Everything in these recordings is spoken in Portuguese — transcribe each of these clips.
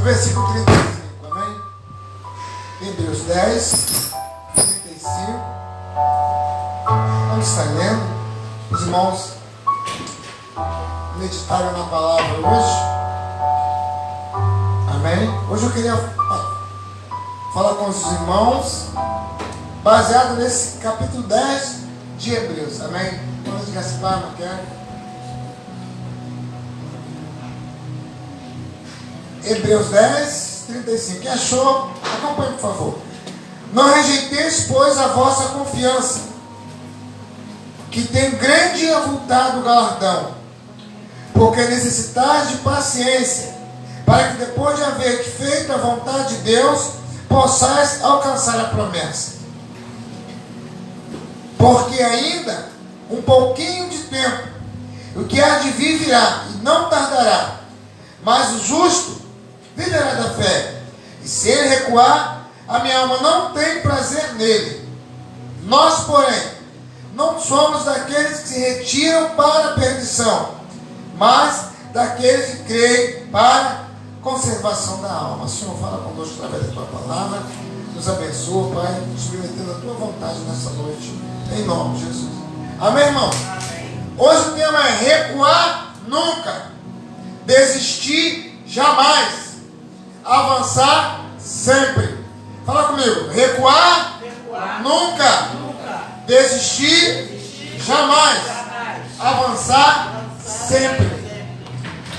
versículo 35, amém? Hebreus 10, 35. Vamos estar lendo. Os irmãos meditaram na palavra hoje. Amém? Hoje eu queria falar com os irmãos baseado nesse capítulo 10 de Hebreus. Amém? Vamos Gaspar, não quero. Hebreus 10, 35. Quem achou? Acompanhe, por favor. Não rejeiteis, pois, a vossa confiança, que tem grande e avultado galardão, porque necessitais de paciência, para que depois de haver feito a vontade de Deus, possais alcançar a promessa. Porque ainda um pouquinho de tempo, o que há de vir virá, e não tardará, mas o justo viverá da fé, e se ele recuar, a minha alma não tem prazer nele. Nós, porém, não somos daqueles que se retiram para a perdição, mas daqueles que creem para a conservação da alma. Senhor, fala conosco através da tua palavra, nos abençoa, Pai, submetendo a tua vontade nessa noite, em nome de Jesus. Amém, irmão? Amém. Hoje o tema é recuar nunca, desistir jamais, avançar sempre. Fala comigo, recuar nunca, desistir jamais, avançar sempre.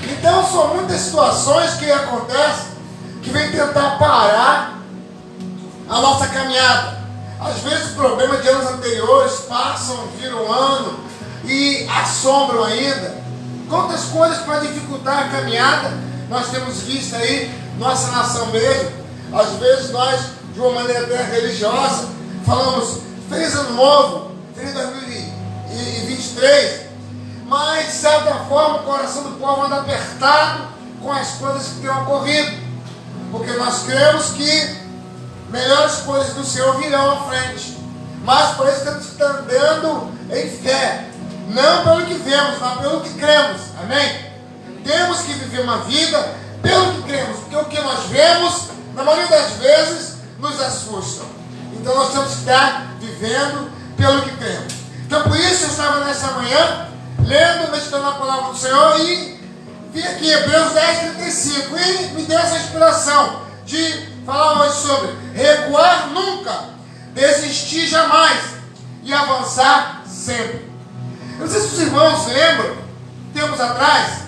Então são muitas situações que acontecem que vêm tentar parar a nossa caminhada. Às vezes problemas de anos anteriores passam, viram um ano e assombram ainda. Quantas coisas para dificultar a caminhada nós temos visto aí, nossa nação mesmo. Às vezes nós, de uma maneira até religiosa, falamos feliz ano novo, feliz 2023, mas de certa forma o coração do povo anda apertado com as coisas que têm ocorrido, porque nós cremos que melhores coisas do Senhor virão à frente, mas por isso estamos andando em fé, não pelo que vemos, mas pelo que cremos. Amém? Temos que viver uma vida pelo que cremos, porque o que nós vemos, na maioria das vezes, nos assusta. Então nós temos que estar vivendo pelo que cremos. Então por isso eu estava nessa manhã lendo, meditando a palavra do Senhor e vi aqui Hebreus 10, 35 e me deu essa inspiração de falar hoje sobre recuar nunca, desistir jamais e avançar sempre. Eu não sei se os irmãos lembram, tempos atrás,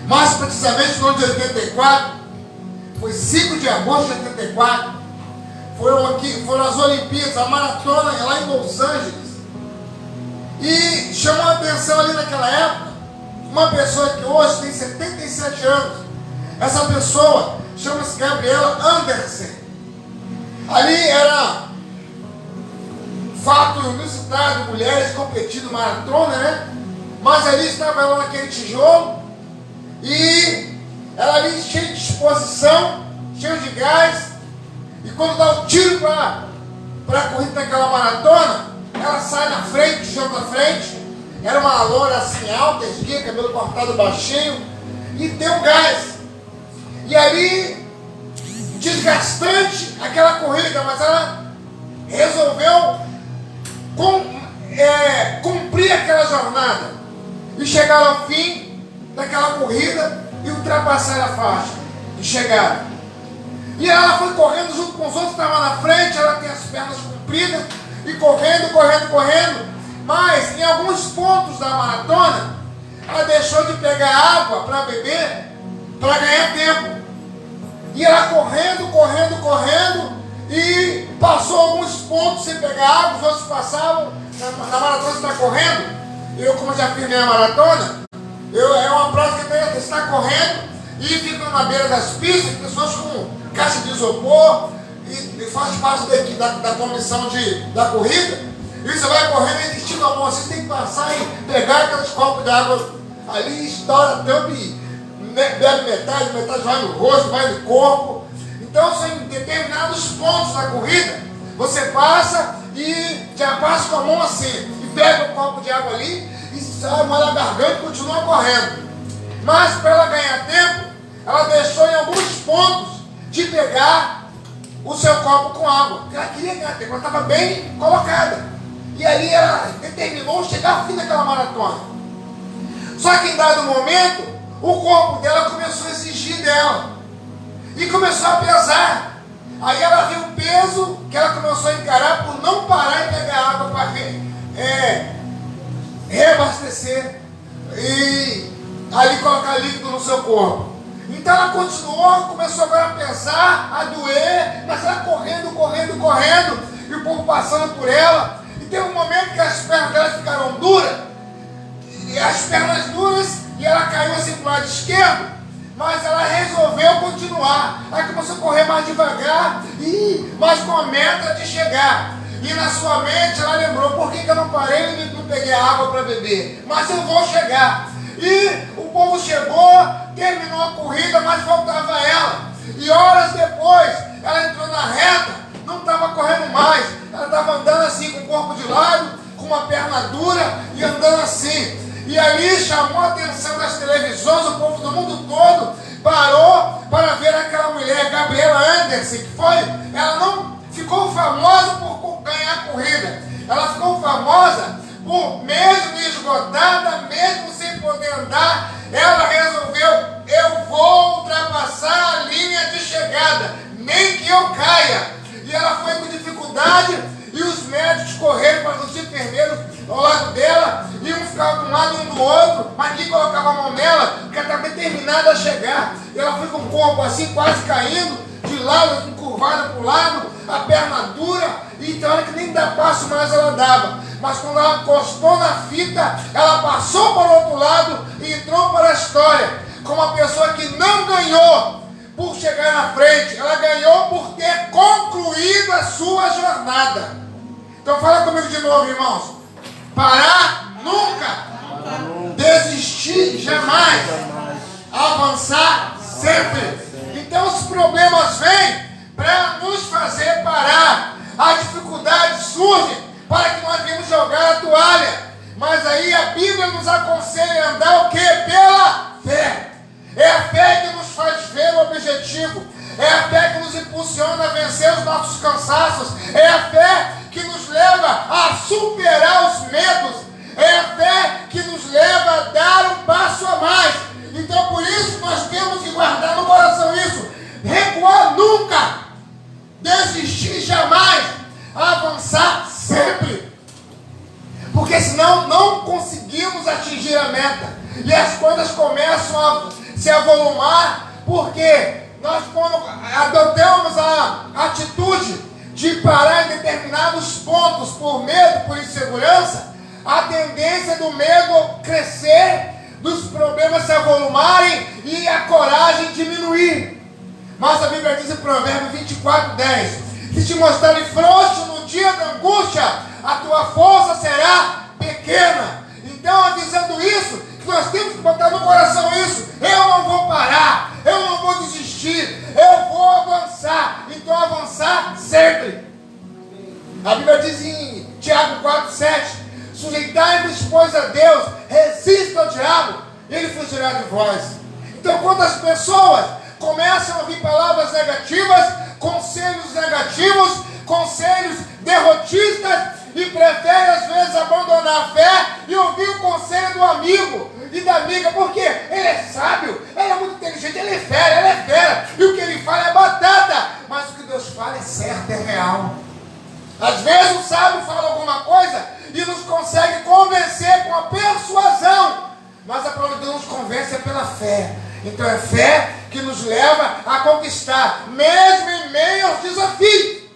mais precisamente no ano de 84, foi 5 de agosto de 84, foram as Olimpíadas, a maratona lá em Los Angeles. E chamou a atenção ali naquela época, uma pessoa que hoje tem 77 anos. Essa pessoa chama-se Gabriela Anderson. Ali era fato inusitado, mulheres competindo maratona, né? Mas ali estava ela naquele tijolo, e ela ali cheia de disposição, cheia de gás, e quando dá o tiro para correr naquela maratona, ela sai na frente, tijolo na frente. Era uma loura assim alta, esguia, cabelo cortado baixinho, e deu gás. E ali, desgastante aquela corrida, mas ela resolveu cumprir aquela jornada e chegar ao fim daquela corrida e ultrapassar a faixa e chegar. E ela foi correndo junto com os outros que estavam na frente. Ela tem as pernas compridas e correndo, mas em alguns pontos da maratona ela deixou de pegar água para beber, para ganhar tempo. E ela correndo, e passou alguns pontos sem pegar água, os outros passavam. Na maratona você está correndo, eu, como já fiz minha maratona, é uma prática que você está correndo e fica na beira das pistas, pessoas com caixa de isopor, e faz parte da comissão da corrida, e você vai correndo e destino ao monte, você tem que passar e pegar aqueles copos de água ali, estoura tampa e bebe metade vai no rosto, vai no corpo. Então, em determinados pontos da corrida, você passa e já passa com a mão assim, e pega um copo de água ali, e sai, molha a garganta e continua correndo. Mas para ela ganhar tempo, ela deixou em alguns pontos de pegar o seu copo com água. Porque ela queria ganhar tempo, ela estava bem colocada. E aí ela determinou chegar ao fim daquela maratona. Só que em dado momento, o corpo dela começou a exigir dela. E começou a pesar. Aí ela viu o peso que ela começou a encarar por não parar e pegar água para reabastecer e ali colocar líquido no seu corpo. Então ela continuou, começou agora a pesar, a doer, mas ela correndo, e o povo passando por ela. E teve um momento que as pernas dela ficaram duras, e as pernas duras, e ela caiu assim para o lado esquerdo, mas ela resolveu continuar. Aí começou a correr mais devagar, mas com a meta de chegar. E na sua mente ela lembrou: por que eu não parei e não peguei água para beber? Mas eu vou chegar. E o povo chegou, terminou a corrida, mas faltava ela. E horas depois, ela entrou na reta, não estava correndo mais. Ela estava andando assim, com o corpo de lado, com uma perna dura e andando assim. E ali chamou a atenção das televisões, o povo do mundo todo parou para ver aquela mulher, Gabriela Anderson, que foi, ela não ficou famosa por ganhar a corrida, ela ficou famosa por, mesmo esgotada, mesmo sem poder andar, ela resolveu: eu vou ultrapassar a linha de chegada, nem que eu caia. E ela foi com dificuldade, e os médicos correram para os enfermeiros ao lado dela, e um ficava de um lado, um do outro, mas ninguém colocava a mão nela, porque ela estava determinada a chegar. E ela foi com o corpo assim, quase caindo, de lado, encurvada para o lado, a perna dura, e então era que nem dá passo mais ela dava. Mas quando ela encostou na fita, ela passou para o outro lado e entrou para a história como uma pessoa que não ganhou por chegar na frente, ela ganhou por ter concluído a sua jornada. Então fala comigo de novo, irmãos: parar nunca, desistir jamais, avançar sempre. Então os problemas vêm para nos fazer parar, as dificuldades surgem para que nós venhamos jogar a toalha. Mas aí a Bíblia nos aconselha a andar o quê? Pela fé. É a fé que nos faz ver o objetivo. É a fé que nos impulsiona a vencer os nossos cansaços. É a fé que nos leva a superar os medos. É a fé que nos leva a dar um passo a mais. Então por isso nós temos que guardar no coração isso: recuar nunca, desistir jamais, avançar sempre. Porque senão não conseguimos atingir a meta. E as coisas começam a se avolumar, porque nós, quando adotamos a atitude de parar em determinados pontos por medo, por insegurança, a tendência do medo crescer, dos problemas se avolumarem e a coragem diminuir. Mas a Bíblia diz em Provérbios 24:10: se te mostrarem frouxo no dia da angústia, a tua força será pequena. Então, avisando isso, que nós temos que botar no coração isso: eu não vou parar, eu não vou desistir, eu vou avançar. Então avançar sempre. A Bíblia diz em Tiago 4:7: sujeitai-vos, pois, a Deus, resista ao diabo, ele fugirá de vós. Então quando as pessoas começam a ouvir palavras negativas, conselhos negativos, conselhos derrotistas, e prefere às vezes abandonar a fé e ouvir o conselho do amigo e da amiga, porque ele é sábio, ele é muito inteligente, ele é fera, e o que ele fala é batata, mas o que Deus fala é certo, é real. Às vezes o sábio fala alguma coisa e nos consegue convencer com a persuasão, mas a palavra de Deus nos convence é pela fé. Então é fé que nos leva a conquistar, mesmo em meio aos desafios.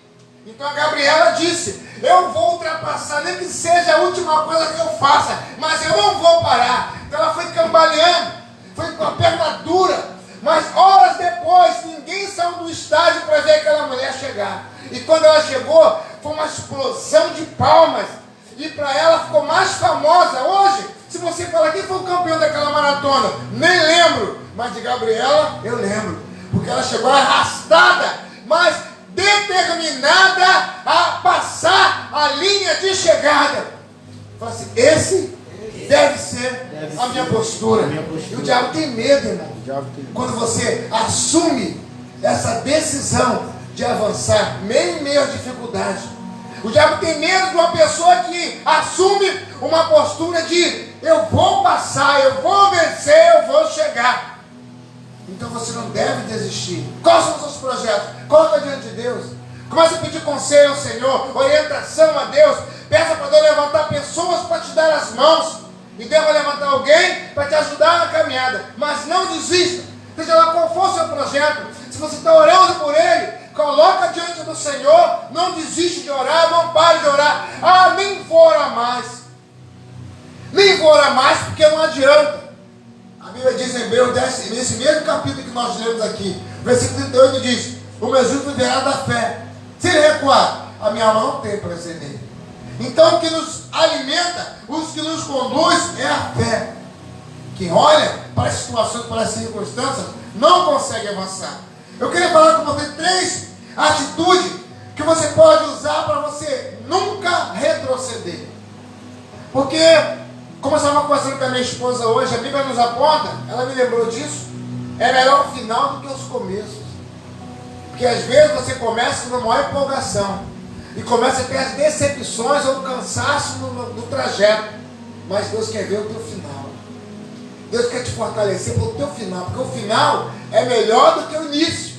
Então a Gabriela disse: eu vou ultrapassar, nem que seja a última coisa que eu faça, mas eu não vou parar. Então ela foi cambaleando, foi com a perna dura, mas horas depois ninguém saiu do estádio para ver aquela mulher chegar. E quando ela chegou, foi uma explosão de palmas, e para ela ficou mais famosa. Hoje, se você falar quem foi o campeão daquela maratona, nem lembro, mas de Gabriela eu lembro, porque ela chegou arrastada, mas determinada a passar a linha de chegada. Fala assim: esse deve ser a minha postura. E o diabo tem medo, irmão. Quando você assume essa decisão de avançar, meio em meio à dificuldade. O diabo tem medo de uma pessoa que assume uma postura de eu vou passar, eu vou vencer, eu vou chegar. Então você não deve desistir. Quais são os seus projetos? Coloca diante de Deus. Comece a pedir conselho ao Senhor, orientação a Deus. Peça para Deus levantar pessoas para te dar as mãos. E Deus vai levantar alguém para te ajudar na caminhada. Mas não desista. Seja lá qual for o seu projeto. Se você está orando por ele, coloca diante do Senhor. Não desiste de orar, não pare de orar. Ah, nem vou orar mais. Nem vou orar mais porque não adianta. A Bíblia diz em Hebreus 10, nesse mesmo capítulo que nós lemos aqui, versículo 38 diz: o meu justo viverá da fé. Se ele recuar, a minha alma não tem prazer nele. Então o que nos alimenta, o que nos conduz é a fé. Quem olha para as situações, para as circunstâncias, não consegue avançar. Eu queria falar com você 3 atitudes que você pode usar para você nunca retroceder. Porque, como eu estava conversando com a minha esposa hoje, a Bíblia nos aponta, ela me lembrou disso, é melhor o final do que os começos. Porque às vezes você começa com uma maior empolgação e começa a ter as decepções ou o cansaço no trajeto. Mas Deus quer ver o teu final. Deus quer te fortalecer para o teu final, porque o final é melhor do que o início.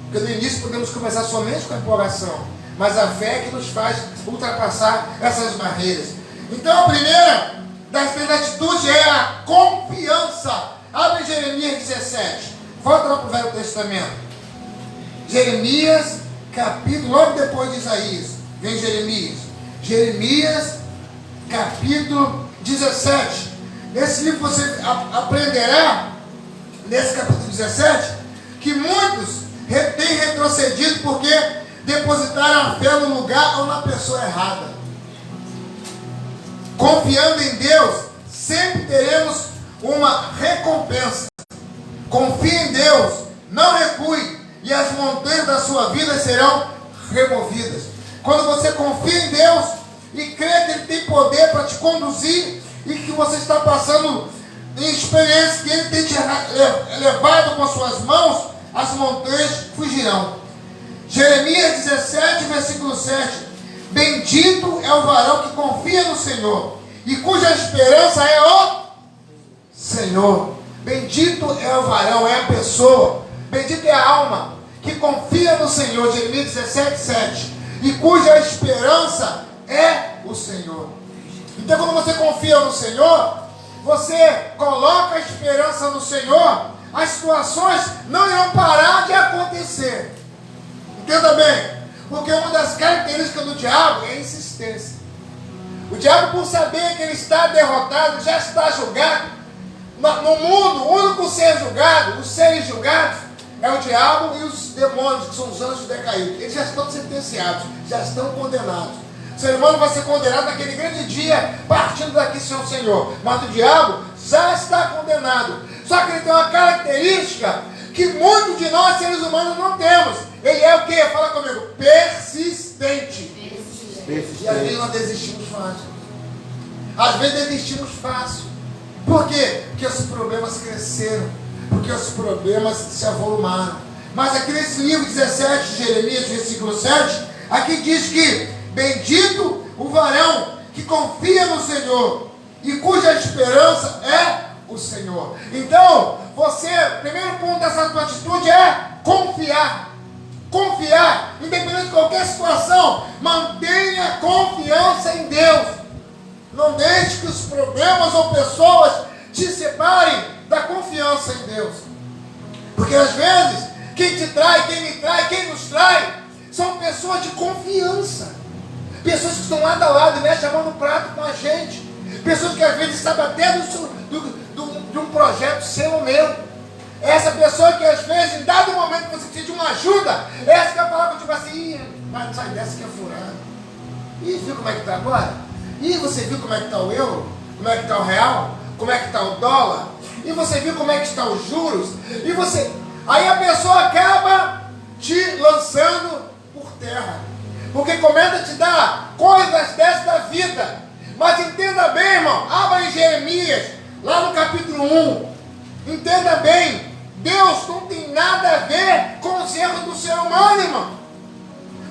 Porque no início podemos começar somente com a empolgação, mas a fé é que nos faz ultrapassar essas barreiras. Então a primeira das 3 atitudes é a confiança. Abre Jeremias 17. Volta lá para o Velho Testamento. Jeremias, capítulo, logo depois de Isaías, vem Jeremias. Jeremias, capítulo 17. Nesse livro você aprenderá, nesse capítulo 17, que muitos têm retrocedido porque depositaram a fé no lugar ou na pessoa errada. Confiando em Deus, sempre teremos uma recompensa. Confie em Deus, não recue, e as montanhas da sua vida serão removidas. Quando você confia em Deus e crê que Ele tem poder para te conduzir e que você está passando em experiências que Ele tem te levado com suas mãos, as montanhas fugirão. Jeremias 17, versículo 7. Bendito é o varão que confia no Senhor e cuja esperança é o Senhor. Bendito é o varão, é a pessoa. Bendito é a alma que confia no Senhor. Jeremias 17, 7. E cuja esperança é o Senhor. Então quando você confia no Senhor, você coloca a esperança no Senhor, as situações não irão parar de acontecer. Entenda bem. Porque uma das características do diabo é a insistência. O diabo, por saber que ele está derrotado, já está julgado. No mundo, o único ser julgado, os seres julgados, é o diabo e os demônios, que são os anjos decaídos. Eles já estão sentenciados, já estão condenados. O ser humano vai ser condenado naquele grande dia, partindo daqui sem o Senhor. Mas o diabo já está condenado. Só que ele tem uma característica que muitos de nós, seres humanos, não temos. Ele é o quê? Fala comigo. Persistente. E às vezes nós desistimos fácil. Às vezes desistimos fácil. Por quê? Porque os problemas cresceram. Porque os problemas se avolumaram. Mas aqui nesse livro 17 de Jeremias, versículo 7, aqui diz que bendito o varão que confia no Senhor e cuja esperança é o Senhor. Então, você, primeiro ponto dessa tua atitude é confiar. Confiar, independente de qualquer situação, mantenha confiança em Deus. Não deixe que os problemas ou pessoas te separem da confiança em Deus. Porque às vezes, quem te trai, quem me trai, quem nos trai, são pessoas de confiança. Pessoas que estão lado a lado, né, chamando um prato com a gente. Pessoas que às vezes sabem até de um projeto seu ou meu. Essa pessoa que às vezes, em dado momento que você precisa de uma ajuda, essa que vai falar contigo assim, mas sai dessa que é furada. Ih, viu como é que está agora? Ih, você viu como é que está o euro? Como é que está o real? Como é que está o dólar? E você viu como é que estão os juros? E você... Aí a pessoa acaba te lançando por terra. Porque começa a te dar coisas desta vida. Mas entenda bem, irmão, abra em Jeremias, lá no capítulo 1. Entenda bem, Deus não tem nada a ver com os erros do ser humano, irmão.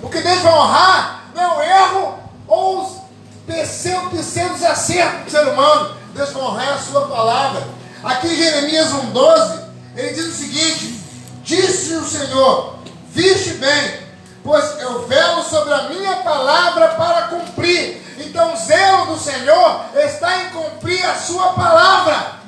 O que Deus vai honrar não é o erro ou os pseudos acertos do ser humano. Deus vai honrar a sua palavra. Aqui em Jeremias 1,12, ele diz o seguinte: disse o Senhor, viste bem, pois eu velo sobre a minha palavra para cumprir. Então o zelo do Senhor está em cumprir a sua palavra.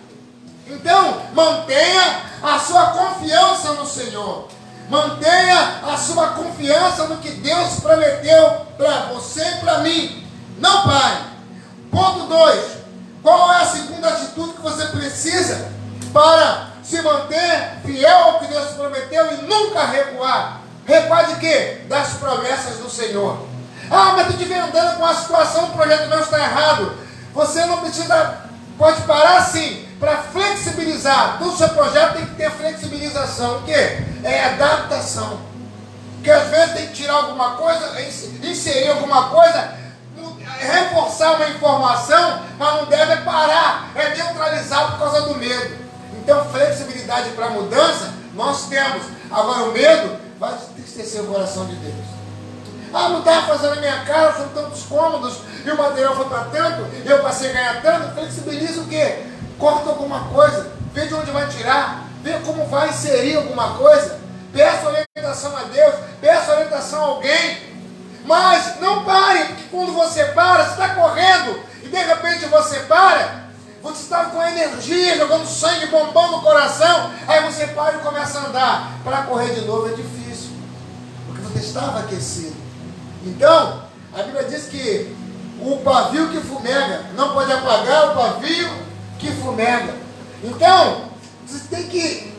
Então mantenha a sua confiança no Senhor. Mantenha a sua confiança no que Deus prometeu para você e para mim. Não pare. Ponto 2. Qual é a segunda atitude que você precisa para se manter fiel ao que Deus prometeu e nunca recuar? Recuar de quê? Das promessas do Senhor. Ah, mas eu estiver andando com a situação, o projeto meu está errado. Você não precisa, pode parar sim, para flexibilizar. Todo seu projeto tem que ter flexibilização. O quê? É adaptação. Porque às vezes tem que tirar alguma coisa, inserir alguma coisa, reforçar uma informação, mas não deve parar, é neutralizar por causa do medo. Então, flexibilidade para mudança, nós temos. Agora, o medo vai entristecer o coração de Deus. Ah, não estava fazendo a minha casa, são tantos cômodos, e o material foi para tanto, e eu passei a ganhar tanto. Flexibiliza o quê? Corta alguma coisa, vê de onde vai tirar, vê como vai inserir alguma coisa. Peça orientação a Deus, peça orientação a alguém. Mas não pare, porque quando você para, você está correndo, e de repente você para, você estava com energia, jogando sangue, bombando o coração, aí você para e começa a andar. Para correr de novo é difícil, porque você estava aquecido. Então, a Bíblia diz que o pavio que fumega não pode apagar o pavio que fumega. Então, você tem que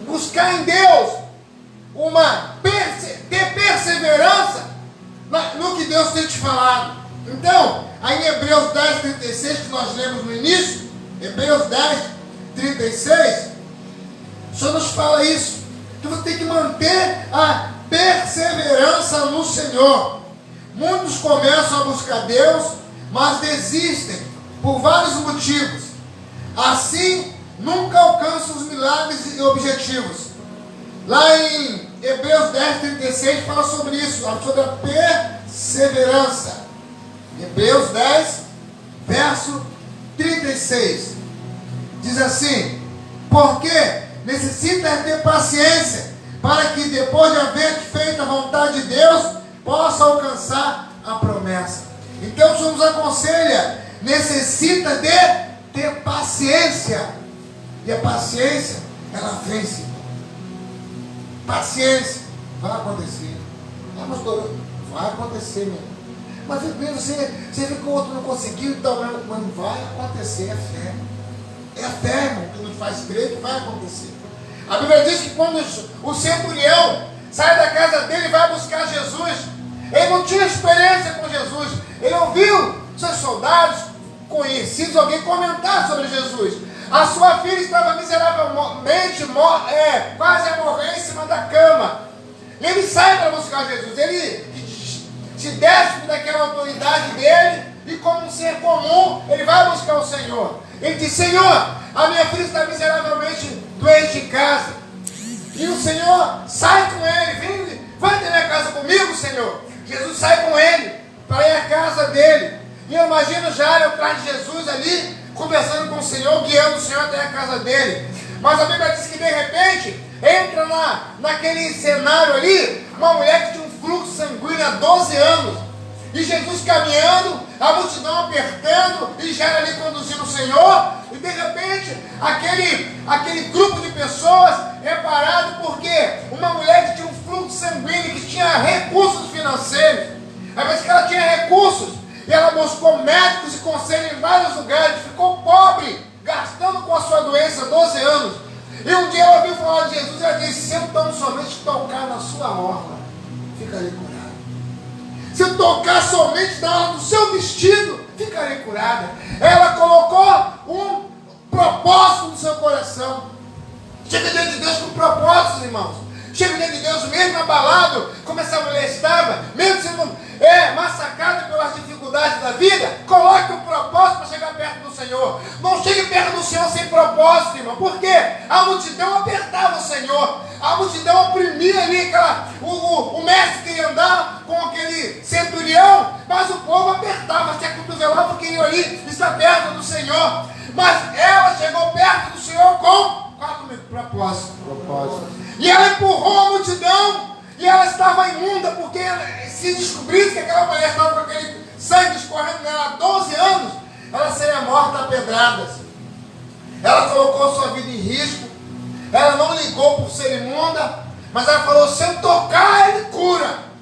buscar em Deus ter perseverança no que Deus tem te falado. Então, aí em Hebreus 10:36, que nós lemos no início, Hebreus 10:36, o Senhor nos fala isso, que você tem que manter a perseverança no Senhor. Muitos começam a buscar Deus, mas desistem por vários motivos. Assim, nunca alcançam os milagres e objetivos. Lá em Hebreus 10:36 fala sobre isso, sobre a perseverança. Hebreus 10, verso 36. Diz assim: porque necessita ter paciência, para que depois de haver feito a vontade de Deus, possa alcançar a promessa. Então o Senhor nos aconselha, necessita de ter paciência. E a paciência, ela vence. Paciência, vai acontecer. Ah, pastor, vai acontecer, meu irmão. Mas você vê que o outro não conseguiu, então não vai acontecer, é fé. É a fé, irmão, que nos faz crer que vai acontecer. A Bíblia diz que quando o centurião sai da casa dele e vai buscar Jesus, ele não tinha experiência com Jesus. Ele ouviu seus soldados, conhecidos, alguém comentar sobre Jesus. A sua filha estava miseravelmente quase a morrer em cima da cama. E ele sai para buscar Jesus. Ele se despe daquela autoridade dele e, como um ser comum, ele vai buscar o Senhor. Ele diz: Senhor, a minha filha está miseravelmente doente em casa. E o Senhor sai com ele: vai até minha casa comigo, Senhor. Jesus sai com ele para ir à casa dele. E eu imagino já ele atrás de Jesus ali, conversando com o Senhor, guiando o Senhor até a casa dele. Mas a Bíblia diz que de repente entra naquele cenário ali uma mulher que tinha um fluxo sanguíneo há 12 anos. E Jesus caminhando, a multidão apertando, e já era ali conduzindo o Senhor. E de repente aquele grupo de pessoas é parado porque uma mulher que tinha um fluxo sanguíneo, que tinha recursos financeiros, às vezes que ela tinha recursos, e ela buscou médicos e conselhos em vários lugares, ficou pobre, gastando com a sua doença 12 anos. E um dia ela ouviu falar de Jesus e ela disse: se eu tão somente tocar na sua orla, ficarei curada. Se eu tocar somente na orla do seu vestido, ficarei curada. Ela colocou um propósito no seu coração. Chega diante de Deus com propósitos, irmãos. Chega diante de Deus mesmo abalado, como essa mulher estava, mesmo sendo massacrada pelas dificuldades da vida. Coloque um propósito para chegar perto do Senhor. Não chegue perto do Senhor sem propósito, irmão. Por quê? A multidão apertava o Senhor, a multidão oprimia via ali o mestre queria andar com aquele centurião, mas o povo apertava, se acotovelava porque queria ali estar perto do Senhor. Mas ela chegou perto do Senhor com propósito. E ela empurrou a multidão, e ela estava imunda, porque se descobrisse que aquela mulher estava com aquele sangue escorrendo nela há 12 anos, ela seria morta a pedradas. Ela colocou sua vida em risco. Ela não ligou por ser imunda, mas ela falou: se eu tocar, ele cura.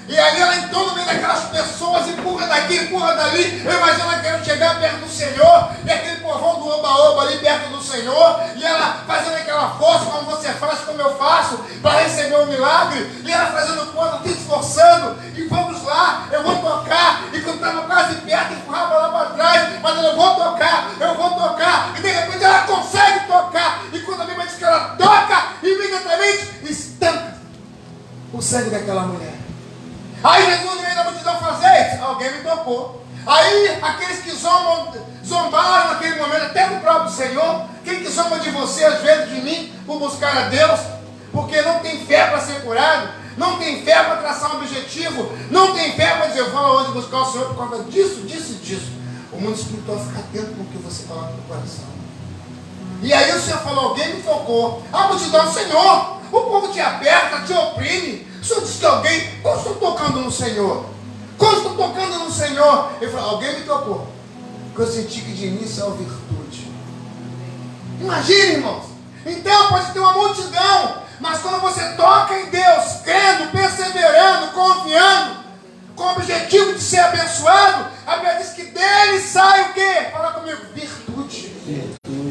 E ali ela entrou no meio daquelas pessoas, empurra daqui, empurra dali. Eu imagino ela querendo chegar perto do Senhor, e aquele povão do oba-oba ali perto do Senhor, e ela fazendo aquela força, como você faz, como eu faço, para receber o milagre, e ela fazendo quando, se esforçando, e vamos lá, eu vou tocar, e quando estava quase perto, empurrava lá para trás, mas eu vou tocar, e de repente ela consegue tocar, e quando a Bíblia diz que ela toca, imediatamente estanca o sangue daquela mulher. Aí Jesus, no meio da multidão, fala: alguém me tocou. Aí aqueles que zombaram naquele momento, até do próprio Senhor, quem que zomba de você, às vezes de mim, por buscar a Deus, porque não tem fé para ser curado, não tem fé para traçar um objetivo, não tem fé para dizer: eu vou hoje buscar o Senhor por causa disso, disso e disso. O mundo espiritual fica atento com o que você coloca no coração. E aí o Senhor falou: alguém me tocou. A multidão: Senhor, o povo te aperta, te oprime. O Senhor disse que alguém, quando estou tocando no Senhor? Quando estou tocando no Senhor? Ele falou: alguém me tocou, porque eu senti que de início é uma virtude. Imagine, irmãos. Então pode ter uma multidão, mas quando você toca em Deus, crendo, perseverando, confiando, com o objetivo de ser abençoado, a Bíblia diz que dele sai o quê? Fala comigo: virtude.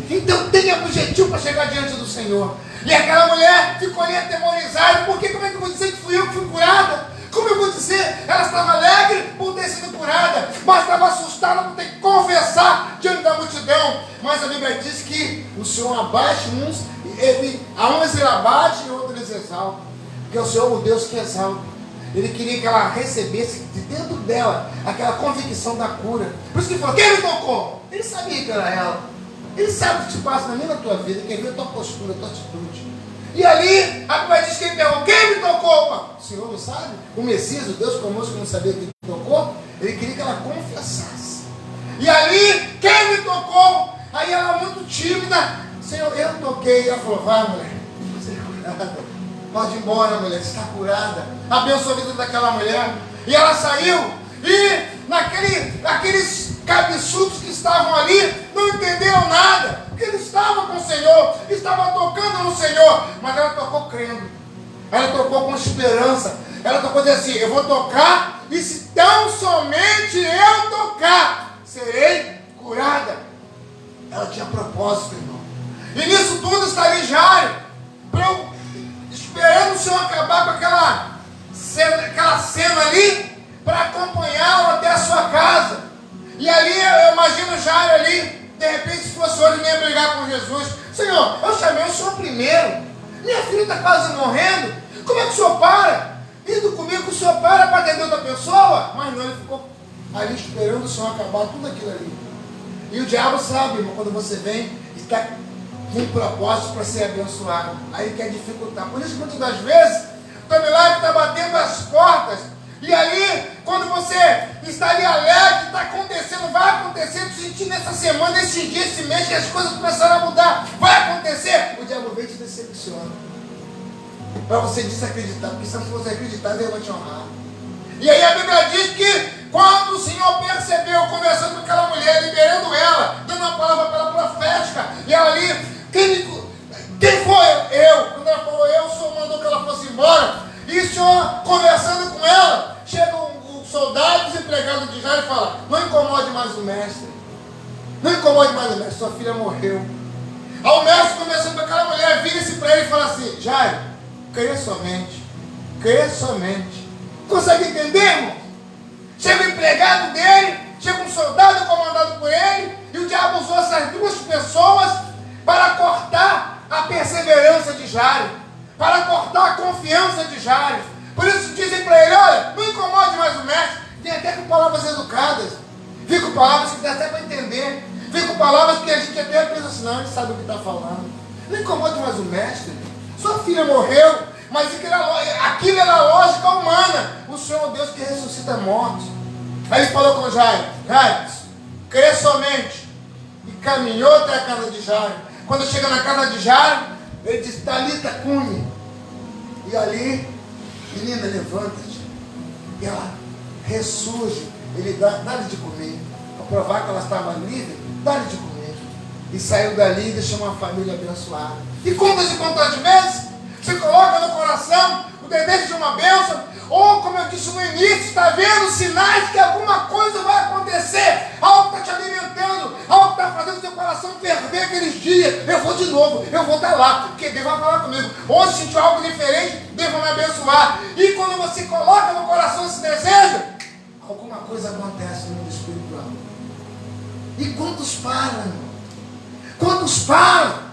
Então tenha objetivo para chegar diante do Senhor. E aquela mulher ficou ali atemorizada: porque como é que eu vou dizer que fui eu que fui curada? Como eu vou dizer? Ela estava alegre por ter sido curada, mas estava assustada por ter que confessar diante da multidão. Mas a Bíblia diz que o Senhor abate uns, a uns ele abate e outros ele exalta, porque o Senhor é o Deus que exalta. Ele queria que ela recebesse de dentro dela aquela convicção da cura. Por isso que ele falou: quem me tocou? Ele sabia que era ela. Ele sabe o que se passa na minha, na tua vida, quem vê a tua postura, a tua atitude. E ali, a Bíblia diz que ele perguntou: quem me tocou? O Senhor não sabe? O Messias, o Deus conosco, que não sabia quem tocou, ele queria que ela confessasse. E ali, quem me tocou? Aí ela, muito tímida: Senhor, eu toquei. Ela falou: vai, mulher, você é curada. Pode ir embora, mulher, você está curada. Abençoa a vida daquela mulher. E ela saiu, e aqueles cabeçudos que estavam ali não entenderam nada, porque ele estava com o Senhor, estava tocando no Senhor, mas ela tocou crendo, ela tocou com esperança, ela tocou dizendo assim: eu vou tocar, e se tão somente eu tocar, serei curada. Ela tinha propósito, irmão. E nisso tudo está ali Jairo, esperando o Senhor acabar com aquela cena ali, para acompanhá-lo até a sua casa. E ali eu imagino Jairo ali, de repente, se fosse hoje, nem ia brigar com Jesus: Senhor, eu chamei o Senhor primeiro, minha filha está quase morrendo, como é que o Senhor para? Indo comigo, o Senhor para atender outra pessoa? Mas não, ele ficou ali esperando o Senhor acabar tudo aquilo ali. E o diabo sabe, irmão, quando você vem, está com um propósito para ser abençoado, aí ele quer dificultar. Por isso, muitas das vezes, o teu milagre está batendo as portas. E ali, quando você está ali alegre, está acontecendo, vai acontecer, tu sentir nessa semana, esse dia, esse mês, que as coisas começaram a mudar, vai acontecer, o diabo vem e te decepciona, para você desacreditar, porque se você acreditar, Deus vai te honrar. E aí a Bíblia diz que quando o Senhor percebeu, conversando com aquela mulher, liberando ela, dando uma palavra para ela profética, e ela ali: quem foi? Eu. Quando ela falou eu, o Senhor mandou que ela fosse embora. E o Senhor, conversando com ela, chega um soldado desempregado de Jairo e fala: não incomode mais o mestre. Não incomode mais o mestre, sua filha morreu. Aí o mestre, conversando com aquela mulher, vira-se para ele e fala assim: Jairo, creia somente. Creia somente. Consegue entender, irmão? Chega o empregado dele, chega um soldado comandado por ele, e o diabo usou essas duas pessoas para cortar a perseverança de Jairo, para cortar a confiança de Jairo. Por isso dizem para ele: olha, não incomode mais o mestre. Vem até com palavras educadas, vem com palavras que dá até para entender, vem com palavras que a gente até pensa assim: não, ele sabe o que está falando. Não incomode mais o mestre, sua filha morreu, Mas aquilo era lógica humana. O Senhor é um Deus que ressuscita mortos. Aí ele falou com Jairo: Jairo, crê somente. E caminhou até a casa de Jairo. Quando chega na casa de Jairo, ele diz: Talita cumi. E ali, menina, levanta-te. E ela ressurge. Ele dá-lhe de comer. Para provar que ela estava livre, dá-lhe de comer. E saiu dali e deixou uma família abençoada. E quantas vezes você coloca no coração o desejo de uma bênção, ou como eu disse no início, está vendo sinais que alguma coisa vai acontecer, algo está te alimentando, algo está fazendo o seu coração ferver aqueles dias. Eu vou de novo, eu vou estar lá, porque Deus vai falar comigo. Hoje sentiu algo diferente, Deus vai me abençoar. E quando você coloca no coração esse desejo, alguma coisa acontece no mundo espiritual. E quantos param, irmão? Quantos param?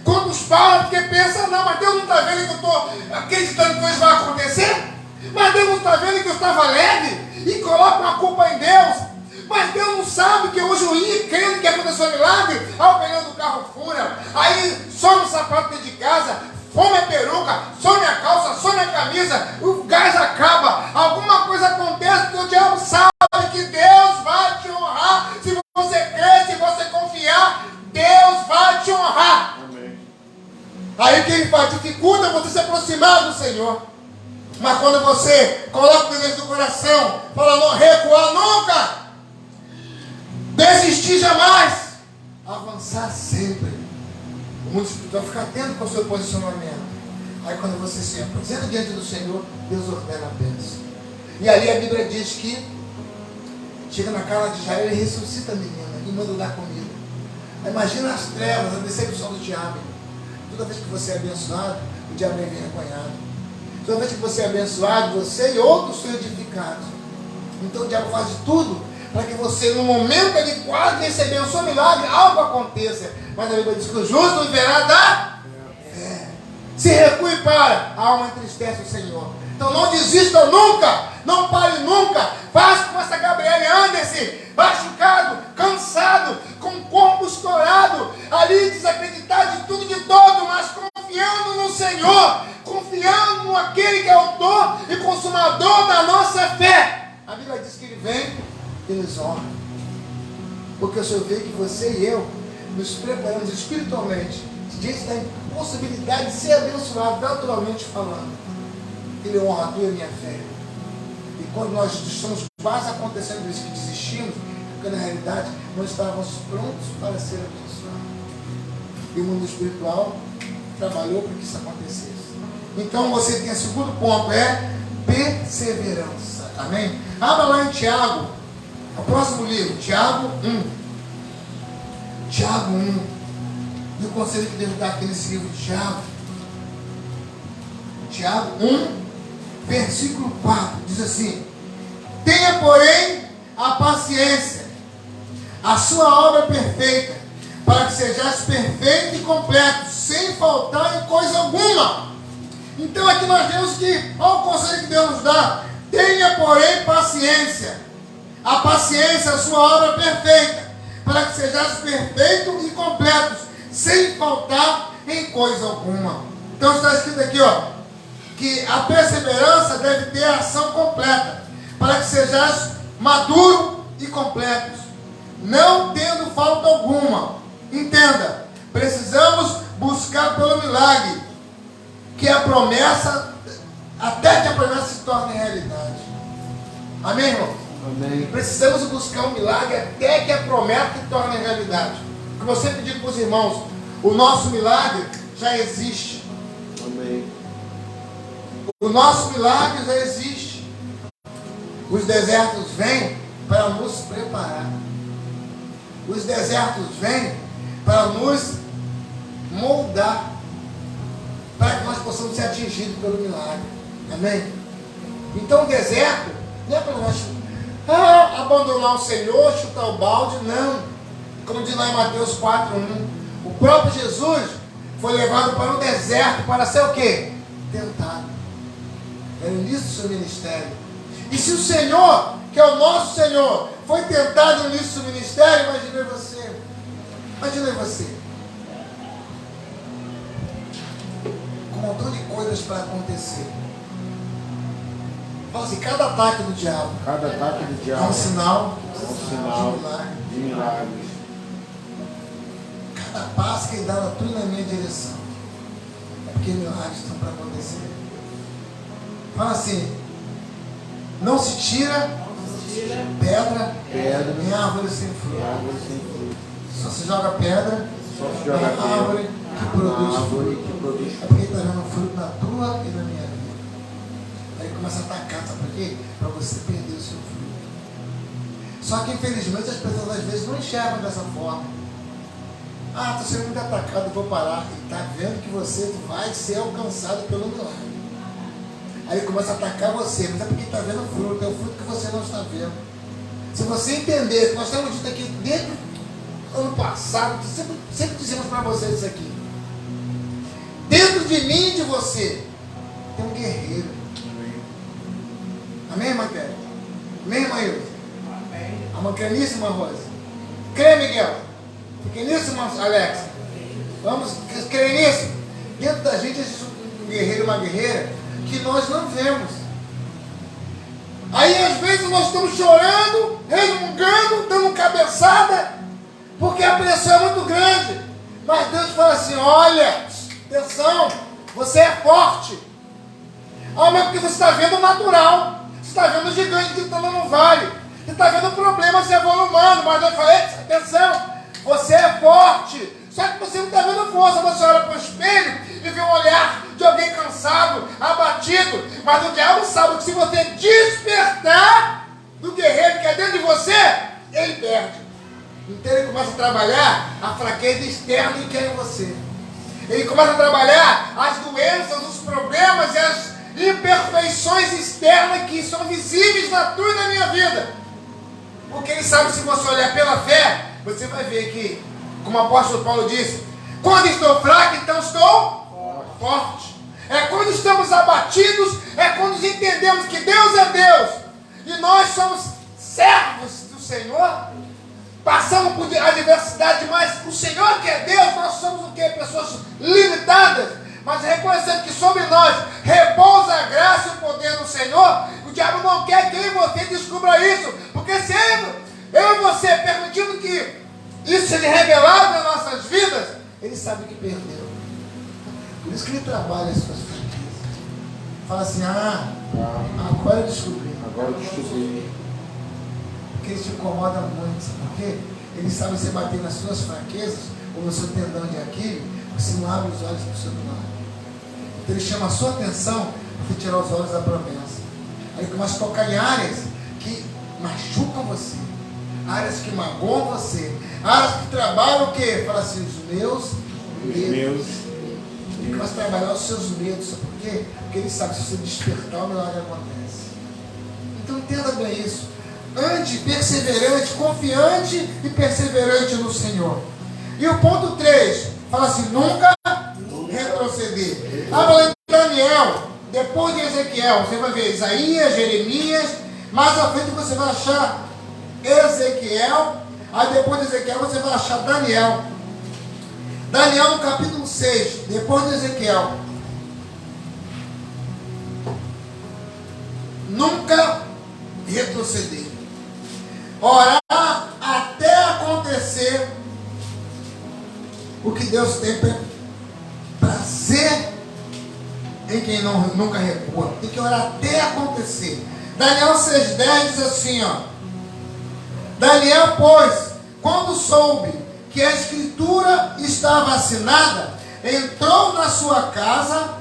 Quantos param porque pensam: não, mas Deus não está vendo que eu estou acreditando que hoje vai acontecer? Mas Deus não está vendo que eu estava alegre? E colocam a culpa em Deus. Mas Deus não sabe que hoje eu ia crendo que aconteceu um milagre. Aí o pneu do carro fura, aí some o sapato dentro de casa, some a peruca, some a calça, some a camisa, o gás acaba, alguma coisa acontece que o diabo sabe que Deus vai te honrar. Se você crer, se você confiar, Deus vai te honrar. Amém. Aí que ele faz? Dificulta você se aproximar do Senhor. Mas quando você coloca o desejo do coração, fala: não recuar nunca, desistir jamais, avançar sempre. O mundo espiritual fica atento com o seu posicionamento. Aí quando você se apresenta diante do Senhor, Deus ordena a bênção. E ali a Bíblia diz que chega na casa de Jairo, ele ressuscita a menina e manda dar comida. Imagina as trevas, a decepção do diabo. Toda vez que você é abençoado, o diabo vem envergonhado. Toda vez que você é abençoado, você e outros são edificados. Então o diabo faz de tudo para que você, no momento de quase receber o seu milagre, algo aconteça. Mas a Bíblia diz que o justo viverá da fé. Se recue e para, a alma entristece o Senhor. Então não desista nunca, não pare nunca. Faça como essa Gabriele Anderson, machucado, cansado, com o corpo estourado, ali desacreditado de tudo e de todo, mas confiando no Senhor, confiando naquele que é autor e consumador da nossa fé. A Bíblia diz que ele vem e nos honra. Porque o Senhor vê que você e eu nos preparamos espiritualmente diante da impossibilidade de ser abençoado, naturalmente falando. Ele honra a tua e a minha fé. E quando nós estamos quase acontecendo isso, que desistimos, porque na realidade nós estávamos prontos para ser abençoados. E o mundo espiritual trabalhou para que isso acontecesse. Então você tem o segundo ponto, é perseverança. Amém? Abra lá em Tiago, o próximo livro, Tiago 1. Tiago 1. E o conselho que devo dar aqui nesse livro de Tiago. Tiago 1, versículo 4, diz assim: tenha, porém, a paciência, a sua obra perfeita, para que sejais perfeito e completo, sem faltar em coisa alguma. Então aqui nós temos que, olha o conselho que Deus nos dá: tenha, porém, paciência, a paciência, a sua obra perfeita, para que sejais perfeitos e completos, sem faltar em coisa alguma. Então está escrito aqui, ó, que a perseverança deve ter a ação completa, para que sejais maduros e completos, não tendo falta alguma. Entenda, precisamos buscar pelo milagre, que a promessa, até que a promessa se torne realidade. Amém, irmão? Amém. Precisamos buscar um milagre até que a promessa se torne realidade. Como eu sempre digo para os irmãos, o nosso milagre já existe. Amém. O nosso milagre já existe. Os desertos vêm para nos preparar. Os desertos vêm para nos moldar, para que nós possamos ser atingidos pelo milagre. Amém? Então o deserto não é para nós abandonar o Senhor, chutar o balde, não. Como diz lá em Mateus 4:1, o próprio Jesus foi levado para o deserto para ser o quê? Tentado. Era o início do seu ministério. E se o Senhor, que é o nosso Senhor, foi tentado no início do ministério, imagine você. Imagine você. Com montão de coisas para acontecer. Fala assim, cada ataque do diabo é um sinal de milagres. Cada passo que ele dá na tua e na minha direção é porque milagres estão para acontecer. Fala assim, não se tira pedra em árvore sem fruto. Só se joga pedra em árvore que produz fruto. É porque está dando fruto na tua e na minha vida. Aí começa a atacar, sabe por quê? Para você perder o seu fruto. Só que infelizmente as pessoas às vezes não enxergam dessa forma. Ah, estou sendo muito atacado, vou parar. E está vendo que você vai ser alcançado pelo milagre. Aí ele começa a atacar você, mas é porque está vendo o fruto, é o fruto que você não está vendo. Se você entender, que nós estamos dito aqui desde o ano passado, sempre dizemos para vocês isso aqui. Dentro de mim e de você tem um guerreiro. Amém, irmã Kelly? Amém, irmã Ilza? Amém. A irmã Canice, irmã Rosa? Crê, Miguel? Crê nisso, irmã Alex? Vamos crer nisso? Dentro da gente existe um guerreiro e uma guerreira que nós não vemos. Aí às vezes nós estamos chorando, resmungando, dando cabeçada, porque a pressão é muito grande. Mas Deus fala assim, olha, atenção, você é forte. Ah, mas porque você está vendo o natural. Você está vendo o gigante gritando no vale. Você está vendo o problema se evoluindo. Mas Deus fala, atenção, você é forte. Só que você não está vendo força. Você olha para o espelho e vê um olhar de alguém cansado, abatido. Mas o diabo sabe que se você despertar do guerreiro que é dentro de você, ele perde. Então ele começa a trabalhar a fraqueza externa em quem é você. Ele começa a trabalhar as doenças, os problemas e as imperfeições externas que são visíveis na tua e na minha vida. Porque ele sabe, se você olhar pela fé, você vai ver que, como o apóstolo Paulo disse, quando estou fraco, então estou forte. É quando estamos abatidos, é quando entendemos que Deus é Deus e nós somos servos do Senhor. Passamos por adversidade, mas o Senhor que é Deus, nós somos o quê? Pessoas limitadas, mas reconhecendo que sobre nós repousa a graça e o poder do Senhor. O diabo não quer que eu e você descubra isso, porque se eu e você permitindo que isso seja revelado nas nossas vidas, ele sabe que perdeu. Por isso que ele trabalha as suas fraquezas. Fala assim, agora eu descobri. Porque ele te incomoda muito, sabe por quê? Ele sabe você bater nas suas fraquezas, ou no seu tendão de Aquiles, você não abre os olhos para o seu milagre. Então ele chama a sua atenção para você tirar os olhos da promessa. Aí ele começa a tocar em áreas que machucam você, áreas que magoam você, áreas que trabalham o quê? Fala assim, os meus medos. Ele começa a trabalhar os seus medos, sabe por quê? Porque ele sabe que se você despertar, o milagre acontece. Então entenda bem isso. Ande perseverante, confiante e perseverante no Senhor. E o ponto 3, fala assim, nunca retroceder. Fala em Daniel, depois de Ezequiel, você vai ver Isaías, Jeremias, mais à frente você vai achar Ezequiel, aí depois de Ezequiel você vai achar Daniel. Daniel no capítulo 6, depois de Ezequiel. Nunca retroceder. Orar até acontecer o que Deus tem prazer em quem nunca recua. Tem que orar até acontecer. Daniel 6,10 diz assim, Daniel, pois, quando soube que a escritura estava assinada, entrou na sua casa.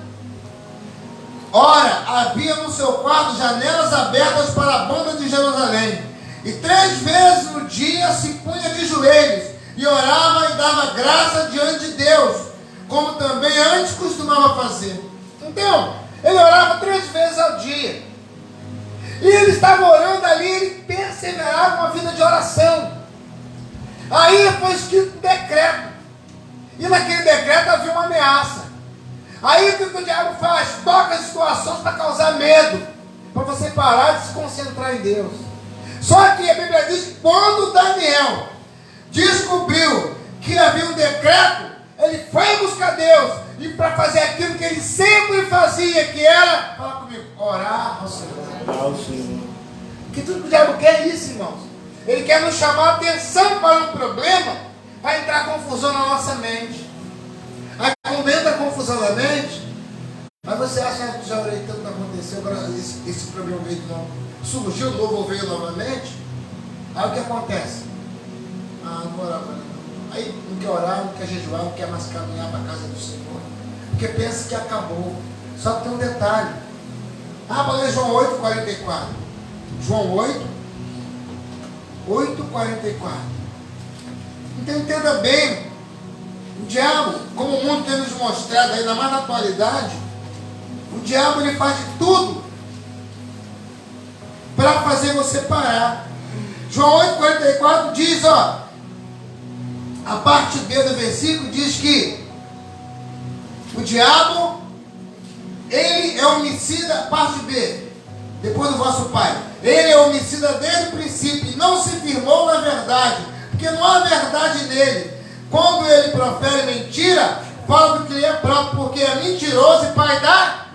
Ora, havia no seu quarto janelas abertas para a banda de Jerusalém. E 3 vezes no dia se punha de joelhos e orava e dava graça diante de Deus, como também antes costumava fazer. Então, ele orava 3 vezes ao dia. E ele estava orando ali, ele perseverava uma vida de oração. Aí foi escrito um decreto. E naquele decreto havia uma ameaça. Aí o que o diabo faz? Toca as situações para causar medo, para você parar de se concentrar em Deus. Só que a Bíblia diz que quando Daniel descobriu que havia um decreto, ele foi buscar Deus e para fazer aquilo que ele sempre fazia, que era, fala comigo, orar ao Senhor. Que tudo que o diabo quer é isso, irmãos. Ele quer nos chamar a atenção para um problema, para entrar confusão na nossa mente. Aí quando entra a confusão na mente, mas você acha que já orei tanto, não aconteceu, agora esse problema veio de novo. Surgiu novo ou veio novamente. Aí o que acontece? Não vou orar agora não. Aí não quer orar, não quer jejuar, não quer mais caminhar para a casa do Senhor. Porque pensa que acabou. Só que tem um detalhe. Vou ler João 8,44. João 8,44. Então entenda bem. O diabo, como o mundo tem nos mostrado, ainda mais na atualidade, o diabo ele faz de tudo para fazer você parar. João 8,44 diz, a parte B do versículo diz que o diabo, ele é homicida, parte B, depois do vosso pai, ele é homicida desde o princípio e não se firmou na verdade, porque não há verdade nele. Quando ele profere mentira, fala do que ele é próprio, porque é mentiroso e pai da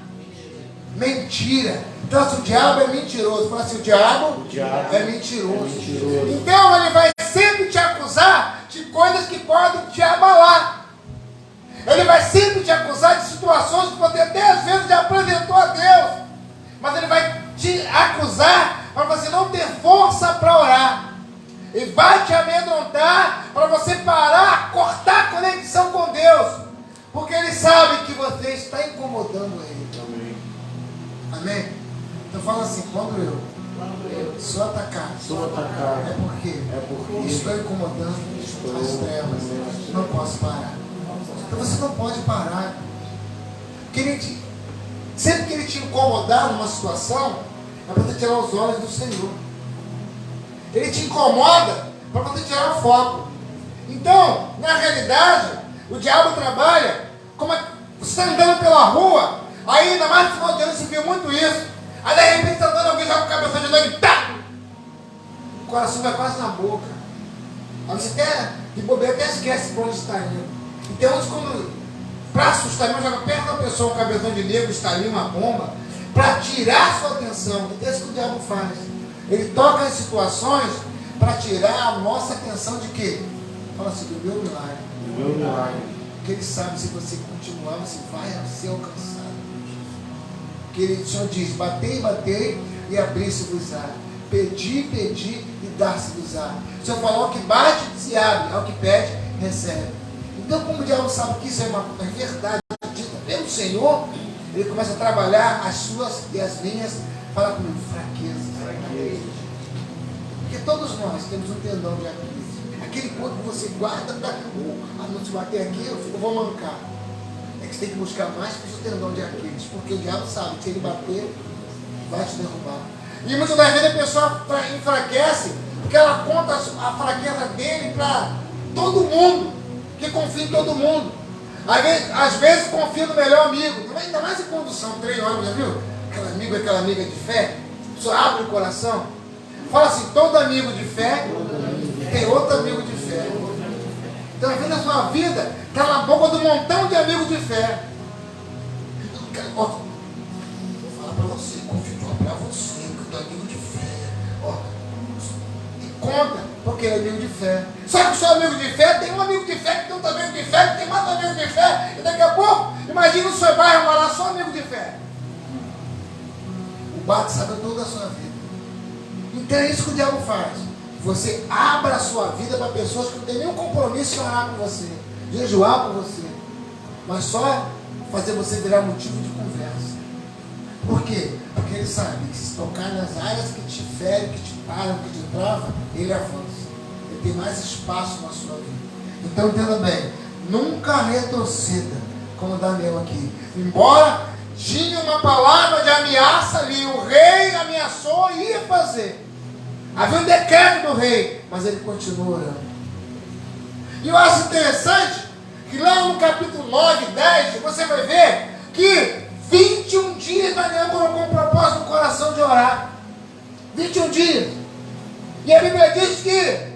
mentira. Então, se o diabo é mentiroso, fala assim, o diabo é mentiroso. Então, ele vai sempre te acusar de coisas que podem te abalar. Ele vai sempre te acusar de situações que você até às vezes já apresentou a Deus. Mas ele vai te acusar para você não ter força para orar. E vai te amedrontar para você parar, cortar a conexão com Deus. Porque ele sabe que você está incomodando ele. Amém? Então fala assim, quando eu sou atacado, é porque estou incomodando as trevas. Não posso parar. Então você não pode parar. Porque sempre que ele te incomodar numa situação, é para você tirar os olhos do Senhor. Ele te incomoda para você tirar o foco. Então, na realidade, o diabo trabalha como você está andando pela rua, aí ainda mais no final de ano se viu muito isso. Aí de repente está andando, alguém joga o cabeção de novo e tá! O coração vai quase na boca. Aí você até, de bobeira, até esquece para onde está indo. Então, quando para assustar, joga perto da pessoa um cabeção de negro, estalinho, uma bomba, para tirar a sua atenção. É isso que o diabo faz. Ele toca em situações para tirar a nossa atenção de quê? Fala assim, do meu milagre. Porque ele sabe, se você continuar, você vai ser alcançado. Porque o Senhor diz, batei e abrir-se-vos-á. Pedi e dar-se-vos-á. O Senhor falou, ao que bate, se abre, ao que pede, recebe. Então, como o diabo sabe que isso é uma verdade dita pelo Senhor, ele começa a trabalhar as suas e as minhas, fala comigo, fraqueza. Porque todos nós temos um tendão de Aquiles. Aquele ponto que você guarda para não te bater aqui, eu vou mancar. É que você tem que buscar mais que o seu tendão de Aquiles. Porque o diabo sabe que se ele bater, vai te derrubar. E muitas das vezes a pessoa enfraquece porque ela conta a fraqueza dele para todo mundo, que confia em todo mundo. Às vezes confia no melhor amigo. Ainda mais em condução, treino, já viu? Aquela amiga de fé. Só abre o coração. Fala assim, todo amigo de fé tem outro amigo de fé. Então, a sua vida está na boca do montão de amigos de fé. Vou falar para você, confio para você, que eu amigo de fé. E conta, porque ele é amigo de fé. Só que o seu amigo de fé tem um amigo de fé, que tem outro amigo de fé, que tem mais um amigo de fé. E daqui a pouco, imagina o seu bairro morar só amigo de fé. O bate sabe toda a sua vida. Então é isso que o diabo faz. Você abra a sua vida para pessoas que não têm nenhum compromisso de orar com você, jejuar com você, mas só fazer você virar motivo de conversa. Por quê? Porque ele sabe que se tocar nas áreas que te ferem, que te param, que te travam, ele avança. Ele tem mais espaço na sua vida. Então entenda bem, nunca retroceda, como Daniel aqui. Embora tinha uma palavra de ameaça ali, o rei ameaçou e ia fazer. Havia um decreto do rei, mas ele continua orando. E eu acho interessante que lá no capítulo 9, 10, você vai ver que 21 dias Daniel colocou um propósito no coração de orar. 21 dias. E a Bíblia diz que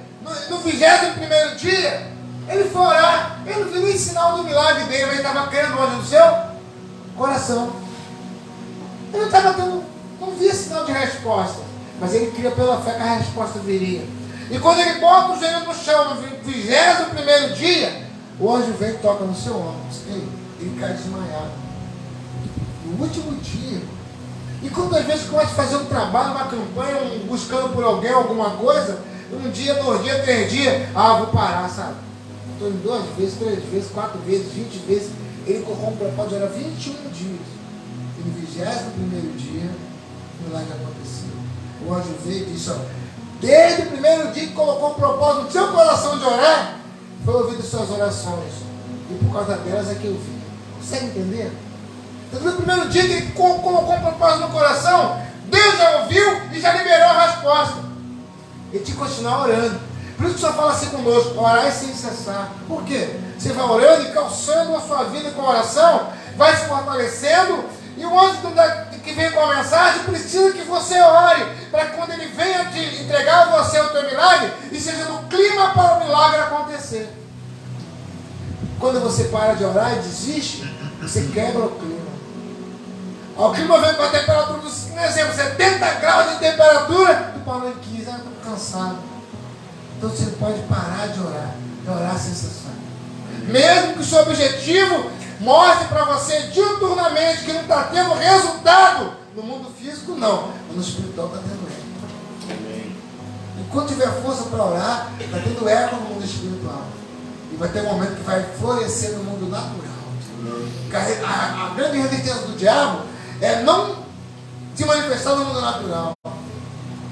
no 21º dia, Ele foi orar, ele não viu nem sinal do milagre dele, mas ele estava crendo onde? No seu coração. Ele não estava tendo, não via sinal de resposta, mas ele cria pela fé que a resposta viria. E quando ele bota o joelho no chão, no 21º dia, o anjo vem e toca no seu ombro. Ele cai desmaiado. No último dia. E quando às vezes começa a fazer um trabalho, uma campanha, buscando por alguém, alguma coisa, um dia, 2 dias, 3 dias, vou parar, sabe? Estou indo 2 vezes, 3 vezes, 4 vezes, 20 vezes. Ele colocou um propósito de orar 21 dias. E no 21º dia, o milagre aconteceu. O anjo veio e disse, desde o primeiro dia que colocou um propósito no seu coração de orar, foi ouvido suas orações. E por causa delas é que eu vi. Consegue entender? Então, no primeiro dia que ele colocou um propósito no coração, Deus já ouviu e já liberou a resposta. Ele tinha que continuar orando. Por isso que o Senhor fala assim conosco, orar sem cessar. Por quê? Você vai orando e calçando a sua vida com a oração, vai se fortalecendo, e o anjo que vem com a mensagem precisa que você ore, para que quando ele venha te entregar a você o teu milagre, e seja no clima para o milagre acontecer. Quando você para de orar e desiste, você quebra o clima. O clima vem com a temperatura, por exemplo, 70 graus de temperatura, tu parou em 15, estou cansado. Então você não pode parar de orar sem cessar. Mesmo que o seu objetivo mostre para você diuturnamente que não está tendo resultado no mundo físico, não, mas no espiritual está tendo eco. Enquanto tiver força para orar, está tendo eco no mundo espiritual. E vai ter um momento que vai florescer no mundo natural. A grande resistência do diabo é não se manifestar no mundo natural.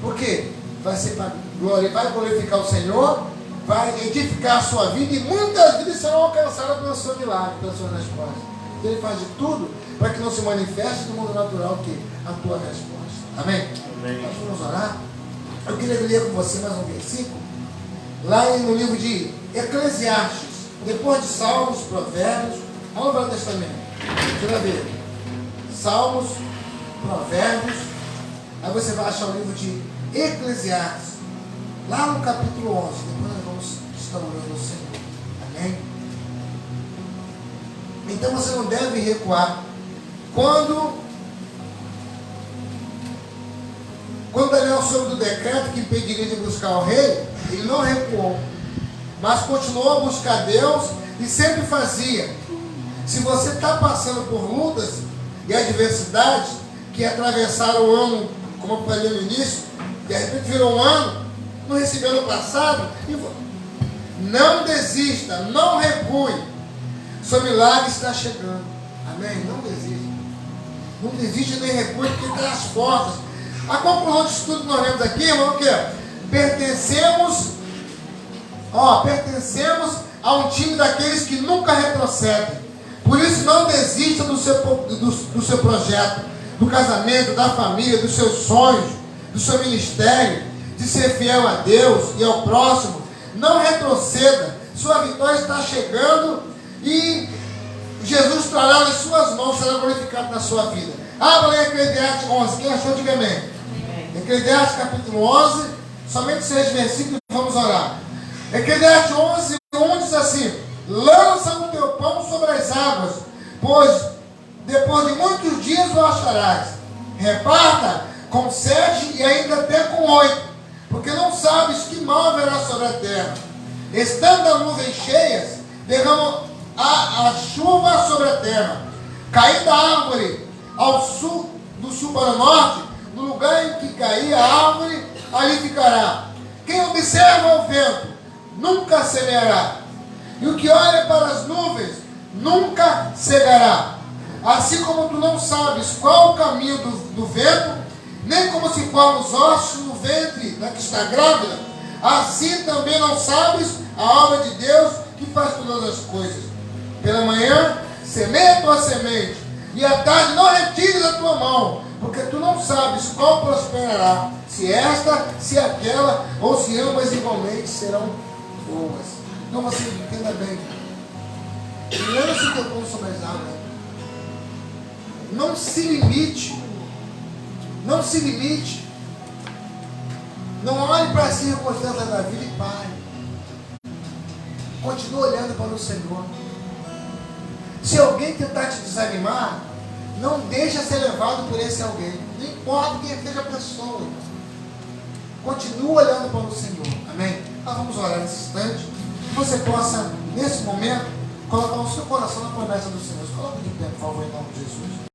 Por quê? Vai ser para glória, vai glorificar o Senhor, vai edificar a sua vida, e muitas vidas serão alcançadas pelo seu milagre, pelas suas respostas. Então ele faz de tudo para que não se manifeste no mundo natural que a tua resposta. Amém? Amém. Nós vamos orar. Eu queria ler com você mais um versículo, lá no livro de Eclesiastes, depois de Salmos, Provérbios, olha o Velho Testamento. Você vai ver Salmos, Provérbios, aí você vai achar o livro de Eclesiastes, lá no capítulo 11. Depois nós vamos estar orando ao Senhor. Amém? Então você não deve recuar. Quando Daniel soube do decreto que impediria de buscar o rei, ele não recuou, mas continuou a buscar Deus e sempre fazia. Se você está passando por lutas e adversidades que atravessaram o ano, como eu falei no início, de repente virou um ano, não recebeu no passado, não desista, não recue. Seu milagre está chegando. Amém? Não desista. Não desiste nem recue, porque está às portas. A conclusão disso tudo que nós lemos aqui, irmão, o que? Pertencemos a um time daqueles que nunca retrocedem. Por isso não desista do seu projeto, do casamento, da família, dos seus sonhos, do seu ministério, de ser fiel a Deus e ao próximo. Não retroceda. Sua vitória está chegando e Jesus trará nas suas mãos, será glorificado na sua vida. Abra em Eclesiastes 11. Quem achou, diga amém. Eclesiastes capítulo 11, somente 6 versículos, vamos orar. Eclesiastes 11, 1 diz assim: lança o teu pão sobre as águas, pois depois de muitos dias o acharás. Reparta com 7 e ainda até com 8, porque não sabes que mal haverá sobre a terra. Estando as nuvens cheias, derrama a chuva sobre a terra. Caindo a árvore do sul para o norte, no lugar em que cair a árvore, ali ficará. Quem observa o vento nunca semeará, e o que olha para as nuvens nunca cegará. Assim como tu não sabes qual o caminho do vento, nem como se formam os ossos no ventre da que está grávida, assim também não sabes a obra de Deus que faz todas as coisas. Pela manhã semeia a tua semente, e à tarde não retires a tua mão, porque tu não sabes qual prosperará, se esta, se aquela, ou se ambas igualmente serão boas. Então você entenda bem. Lance o teu pão sobre as águas. Não se limite. Não se limite. Não olhe para as circunstâncias da vida e pare. Continua olhando para o Senhor. Se alguém tentar te desanimar, não deixa ser levado por esse alguém. Não importa quem seja a pessoa. Continua olhando para o Senhor. Amém? Nós vamos orar nesse instante. Que você possa, nesse momento, colocar o seu coração na promessa do Senhor. Coloque de pé, por favor, em nome de Jesus.